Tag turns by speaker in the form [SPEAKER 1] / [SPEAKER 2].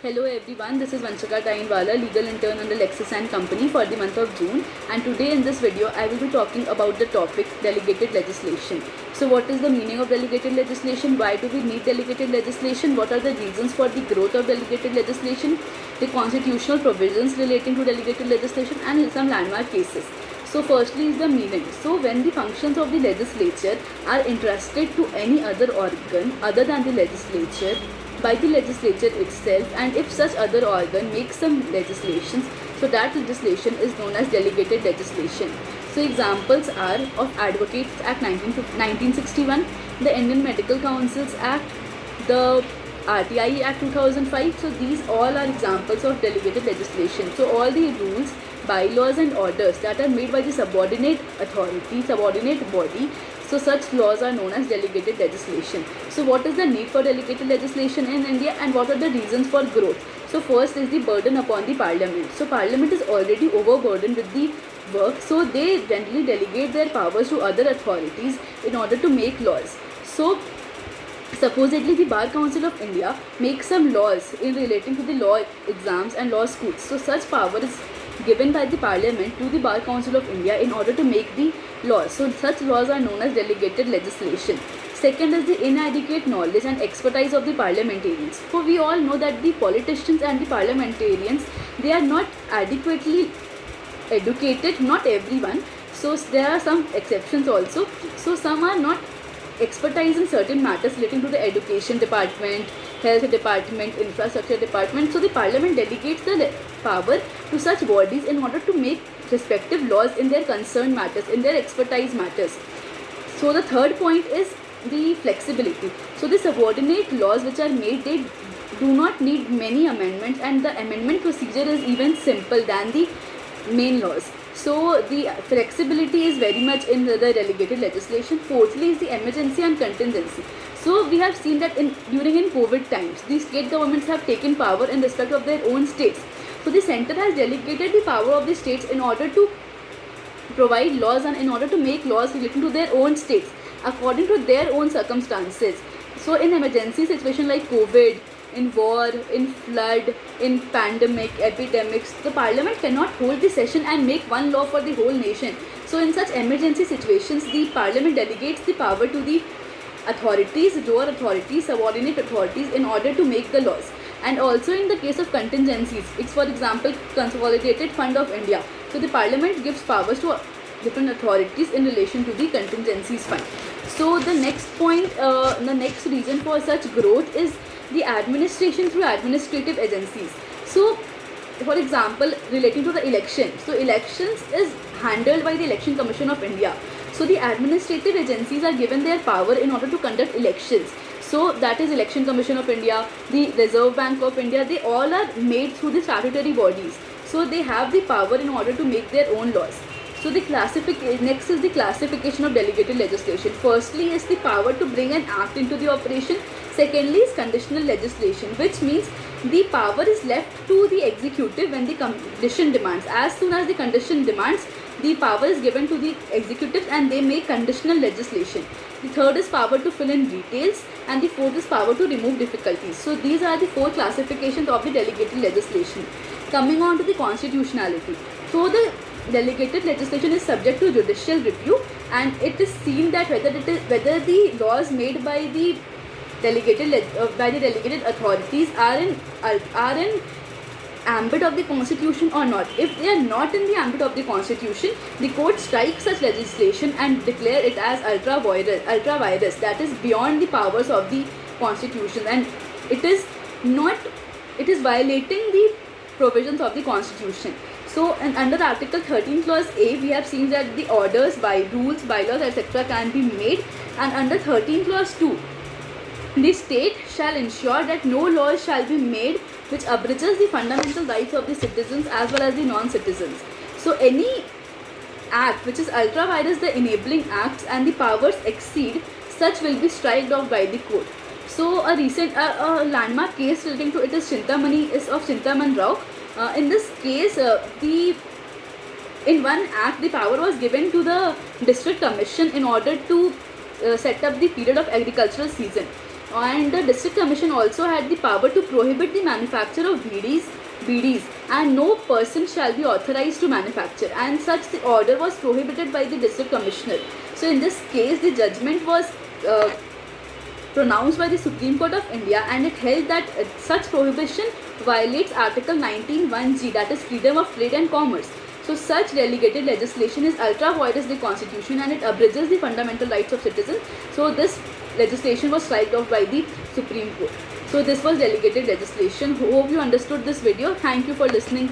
[SPEAKER 1] Hello everyone, this is Vanshika Tainwala, legal intern on the Lexis & Company for the month of June, and today in this video I will be talking about the topic delegated legislation. So what is the meaning of delegated legislation? Why do we need delegated legislation? What are the reasons for the growth of delegated legislation? The constitutional provisions relating to delegated legislation and some landmark cases. So firstly is the meaning. So when the functions of the legislature are entrusted to any other organ other than the legislature by the legislature itself, and if such other organ makes some legislations, so that legislation is known as delegated legislation. So examples are of Advocates Act 1961, the Indian Medical Councils Act, the RTI Act 2005. So these all are examples of delegated legislation. So all the rules, bylaws and orders that are made by the subordinate authority, subordinate body, so such laws are known as delegated legislation. So what is the need for delegated legislation in India and what are the reasons for growth? So first is the burden upon the parliament. So parliament is already overburdened with the work, so they generally delegate their powers to other authorities in order to make laws. So supposedly the Bar Council of India makes some laws in relating to the law exams and law schools. So such power is given by the parliament to the Bar Council of India in order to make the laws. So such laws are known as delegated legislation. Second is the inadequate knowledge and expertise of the parliamentarians. For we all know that the politicians and the parliamentarians, they are not adequately educated, not everyone. So there are some exceptions also. So some are not expertise in certain matters relating to the education department, health department, infrastructure department. So the parliament delegates the power to such bodies in order to make respective laws in their concerned matters, in their expertise matters. So the third point is the flexibility. So the subordinate laws which are made, they do not need many amendments, and the amendment procedure is even simple than the main laws. So the flexibility is very much in the delegated legislation. Fourthly is the emergency and contingency. So we have seen that during COVID times, the state governments have taken power in respect of their own states. So the center has delegated the power of the states in order to provide laws and in order to make laws relating to their own states according to their own circumstances. So in emergency situation like COVID, in war, in flood, in pandemic, epidemics, the parliament cannot hold the session and make one law for the whole nation. So in such emergency situations, the parliament delegates the power to the authorities, lower authorities, subordinate authorities in order to make the laws. And also in the case of contingencies, it's for example Consolidated Fund of India. So the parliament gives powers to different authorities in relation to the contingencies fund. So the next point, the next reason for such growth is the administration through administrative agencies. So for example, relating to the election, so elections is handled by the Election Commission of India. So the administrative agencies are given their power in order to conduct elections. So that is Election Commission of India, the Reserve Bank of India, they all are made through the statutory bodies. So they have the power in order to make their own laws. So the next is the classification of delegated legislation. Firstly is the power to bring an act into the operation. Secondly is conditional legislation, which means the power is left to the executive when the condition demands. As soon as the condition demands, the power is given to the executive and they make conditional legislation. The third is power to fill in details, and the fourth is power to remove difficulties. So these are the four classifications of the delegated legislation. Coming on to the constitutionality. So the delegated legislation is subject to judicial review, and it is seen that whether the laws made by the delegated authorities are in ambit of the constitution or not. If they are not in the ambit of the constitution, the court strikes such legislation and declare it as ultra virus, that is beyond the powers of the constitution, and it is violating the provisions of the constitution. So under Article 13 clause A, we have seen that the orders, rules, bylaws, etc. can be made, and under 13 clause 2, the state shall ensure that no laws shall be made which abridges the fundamental rights of the citizens as well as the non-citizens. So any act which is ultra vires the enabling acts and the powers exceed, such will be striked off by the court. So a recent landmark case relating to it is Chintamani, is of Chintaman Rao. In this case, in one act, the power was given to the district commission in order to set up the period of agricultural season. and the district commission also had the power to prohibit the manufacture of BDs, and no person shall be authorized to manufacture, and such the order was prohibited by the district commissioner. So in this case the judgment was pronounced by the Supreme Court of India, and it held that such prohibition violates Article 19(1)(g), that is freedom of trade and commerce. So such delegated legislation is ultra vires the constitution, and it abridges the fundamental rights of citizens. So this legislation was struck off by the Supreme Court. So this was delegated legislation. Hope you understood this video. Thank you for listening.